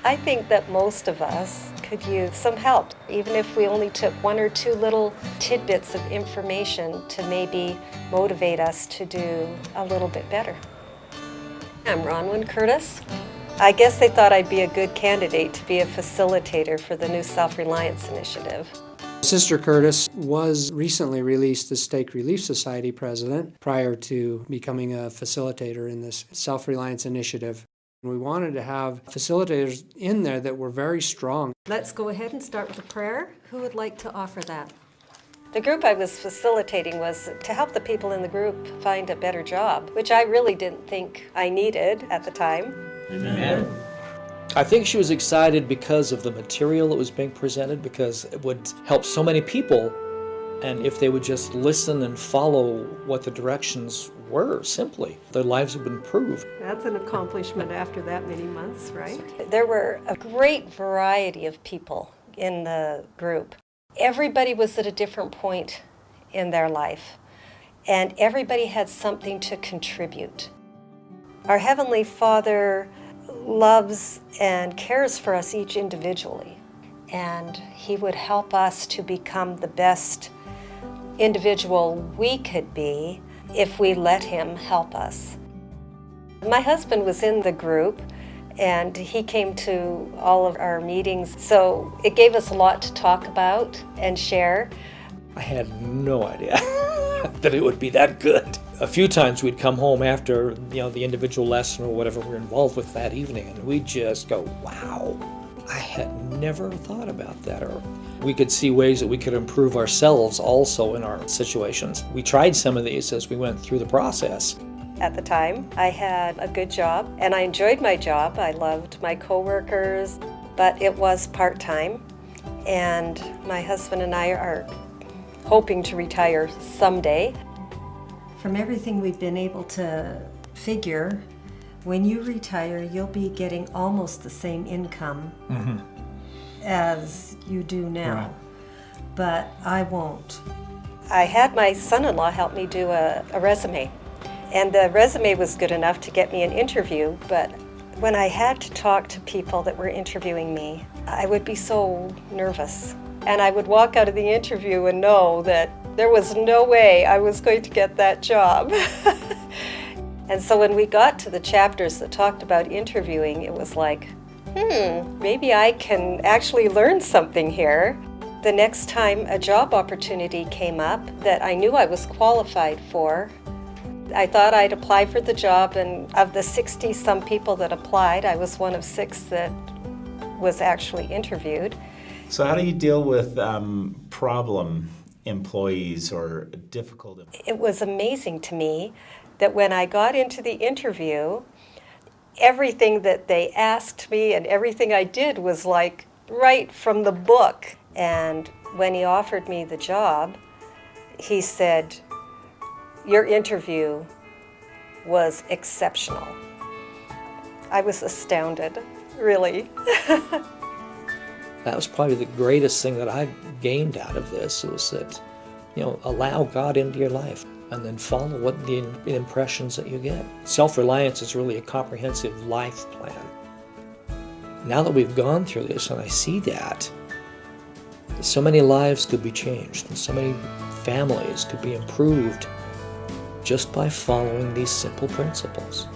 I think that most of us could use some help, even if we only took one or two little tidbits of information to maybe motivate us to do a little bit better. I'm Ronwen Curtis. I guess they thought I'd be a good candidate to be a facilitator for the new Self-Reliance initiative. Sister Curtis was recently released as Stake Relief Society president prior to becoming a facilitator in this Self-Reliance initiative. We wanted to have facilitators in there that were very strong. Let's go ahead and start with a prayer. Who would like to offer that? The group I was facilitating was to help the people in the group find a better job, which I really didn't think I needed at the time. Amen. I think she was excited because of the material that was being presented, because it would help so many people, and if they would just listen and follow what the directions were, simply, their lives would improve. That's an accomplishment after that many months, right? There were a great variety of people in the group. Everybody was at a different point in their life, and everybody had something to contribute. Our Heavenly Father loves and cares for us each individually, and He would help us to become the best individual we could be if we let Him help us. My husband was in the group, and he came to all of our meetings, so it gave us a lot to talk about and share. I had no idea that it would be that good. A few times we'd come home after, the individual lesson or whatever we're involved with that evening, and we'd just go, wow, I had never thought about that. Or we could see ways that we could improve ourselves also in our situations. We tried some of these as we went through the process. At the time, I had a good job, and I enjoyed my job. I loved my coworkers, but it was part-time, and my husband and I are hoping to retire someday. From everything we've been able to figure, when you retire, you'll be getting almost the same income as you do now, Right. But I won't. I had my son-in-law help me do a resume, and the resume was good enough to get me an interview, but when I had to talk to people that were interviewing me, I would be so nervous. And I would walk out of the interview and know that there was no way I was going to get that job. And so when we got to the chapters that talked about interviewing, it was like, maybe I can actually learn something here. The next time a job opportunity came up that I knew I was qualified for, I thought I'd apply for the job, and of the 60-some people that applied, I was one of 6 that was actually interviewed. So how do you deal with problem employees or difficult employees? It was amazing to me that when I got into the interview, everything that they asked me and everything I did was like right from the book. And when he offered me the job, he said, "Your interview was exceptional." I was astounded, really. That was probably the greatest thing that I gained out of this, was that, allow God into your life and then follow what the impressions that you get. Self-reliance is really a comprehensive life plan. Now that we've gone through this and I see that, so many lives could be changed and so many families could be improved just by following these simple principles.